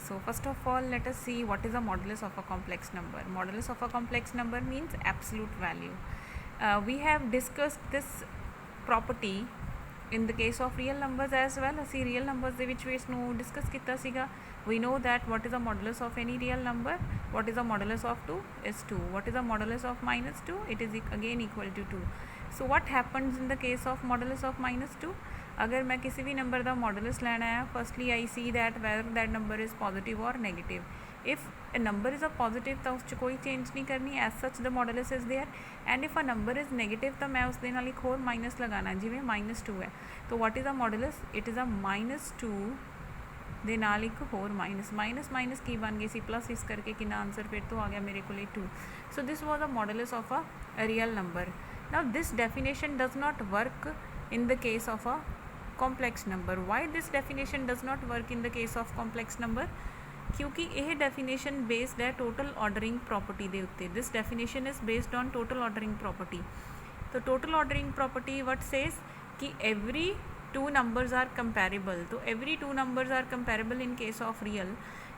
So first of all, let us see what is a modulus of a complex number. Modulus of a complex number means absolute value. We have discussed this property in the case of real numbers as well. ਅਸੀਂ real numbers ਦੇ ਵਿੱਚ ਵੀ ਇਸ ਨੂੰ discuss ਕੀਤਾ ਸੀਗਾ. We know that what is the modulus of any real number. What is the modulus of 2 is 2. What is the modulus of minus 2? It is again equal to 2. So what happens in the case of modulus of minus 2? अगर मैं किसी भी number का modulus लेना है, firstly I see that whether that number is positive और negative. If a number is a positive तो उस कोई चेंज नहीं करनी, as such the modulus is there. And if a number is negative तो मैं उस दे नाल एक होर माइनस लगाना, जिवें -2 है तो what is a modulus? It is अ -2 ਦੇ ਨਾਲ ਇੱਕ ਹੋਰ ਮਾਈਨਸ ਮਾਈਨਸ ਕੀ ਬਣ ਗਈ ਸੀ ਪਲੱਸ, ਇਸ ਕਰਕੇ ਕਿੰਨਾ ਆਨਸਰ ਫਿਰ ਤੋਂ ਆ ਗਿਆ ਮੇਰੇ ਕੋਲ 2. So this was a modulus of a real number. Now this definition does not work in the case of a complex number. Why this definition does not work in the case of complex number? क्योंकि यह definition based है total ordering property ਦੇ ਉੱਤੇ. This definition is based on total ordering property. तो total ordering property what says कि every two numbers are comparable. तो every two numbers are comparable in case of real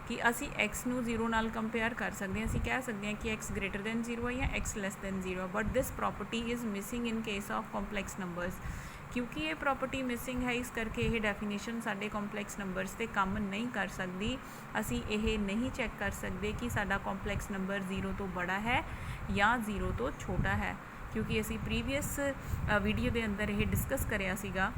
कि असी x ਨੂੰ 0 ਨਾਲ compare ਕਰ ਸਕਦੇ ਹਾਂ. ਅਸੀਂ ਕਹਿ ਸਕਦੇ ਹਾਂ ਕਿ x greater than 0 ਹੈ ਜਾਂ x less than 0. But this property is missing in case of complex numbers. क्योंकि ये प्रॉपर्टी मिसिंग है, इस करके ये डेफिनेशन साडे कॉम्पलैक्स नंबर्स ते काम नहीं कर सकती. असी ये नहीं चैक कर सकते कि साडा कॉम्पलैक्स नंबर 0 तो बड़ा है या 0 तो छोटा है, क्योंकि असी प्रीवियस वीडियो के अंदर ये डिस्कस करिया सीगा,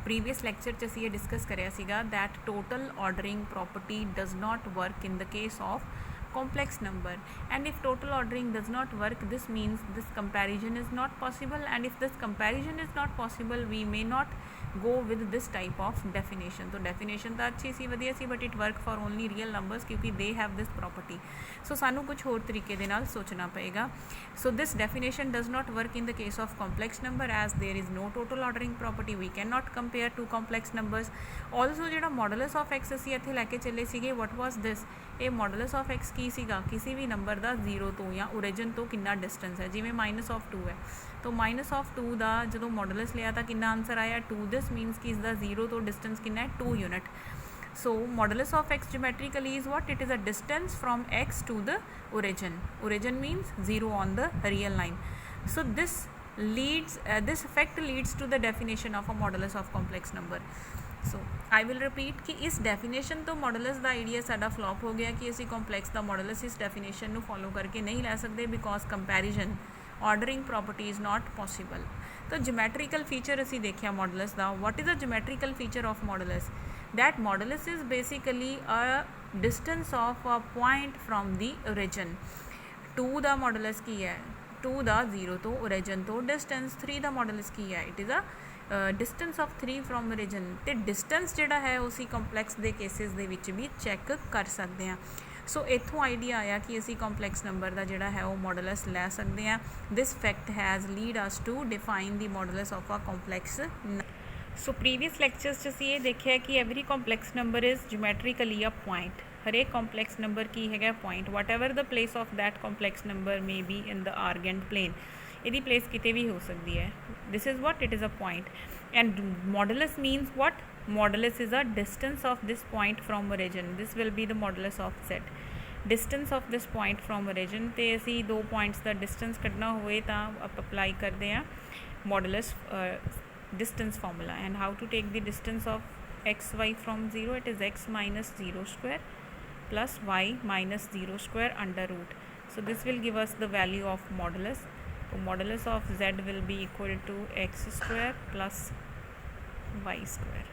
प्रीवियस लैक्चर च असी ये डिस्कस करिया सीगा that total ordering property does not work in the case of complex number. And if total ordering does not work, this means this comparison is not possible, and if this comparison is not possible, we may not go with this type of definition. तो definition तो अच्छी सी वधिया सी, but it work for only real numbers क्योंकि they have this property. So सानू कुछ होर तरीके दे नाल सोचना पएगा. So this definition does not work in the case of complex number as there is no total ordering property. We cannot compare two complex numbers. Also ਜਿਹੜਾ modulus of x ਅਸੀਂ ਇੱਥੇ ਲੈ ਕੇ ਚੱਲੇ ਸੀਗੇ, what was this? ਇਹ modulus of x ਕੀ ਸੀਗਾ? ਕਿਸੇ ਵੀ number ਦਾ 0 ਤੋਂ ਜਾਂ ओरिजिन ਤੋਂ ਕਿੰਨਾ डिस्टेंस है, जिमें -2 है तो -2 ਦਾ ਜਦੋਂ मॉडुलस लिया ਤਾਂ ਕਿੰਨਾ आंसर आया 2. दिस मीनस कि इसका 0 ਤੋਂ डिस्टेंस कितना है 2 unit. So modulus of x geometrically is what? It is a distance from x to the origin. Origin means 0 on the real line. So this effect leads to the definition of a modulus of complex number. So I will repeat कि इस definition तो modulus का idea साडा flop हो गया कि असी complex का मॉडुलस इस डेफिनेशन को फॉलो करके नहीं लै सकते, because comparison ordering property is not possible. तो जोमैट्रिकल फीचर असी देखिया मॉडुलस का. What is a geometrical feature of modulus? That modulus is basically a distance of a point from the origin. 2 का मॉडुलस की है 2 का 0 तो ओरिजिन तो डिस्टेंस. 3 का मॉडुलस की है it is a distance of 3 from origin. तो डिस्टेंस जोड़ा है उसी कॉम्पलैक्स के केसिस दे विच भी चैक कर सकते हैं. सो इत्थों आइडिया आया कि असी कॉम्पलैक्स नंबर का जोड़ा है वो मॉडुलस लै सकते हैं. This fact has lead us to define the modulus of a complex. So previous lectures असी ये देखिया कि every complex number is geometrically a point. हरेक कॉम्पलैक्स नंबर की है point, whatever the place of that complex number may be in the Argand plane. यदि place कितने भी हो सकती है. This is what it is a point. And modulus means what? Modulus is a distance of this point from origin. This will be the modulus of set. Distance of this point from origin. तो असी 2 points का distance कढ़ना होए तो आप apply करते हैं modulus distance formula. And how to take the distance of x y from 0? It is x minus 0 square plus y minus 0 square under root. So this will give us the value of modulus. So modulus of z will be equal to x square plus y square.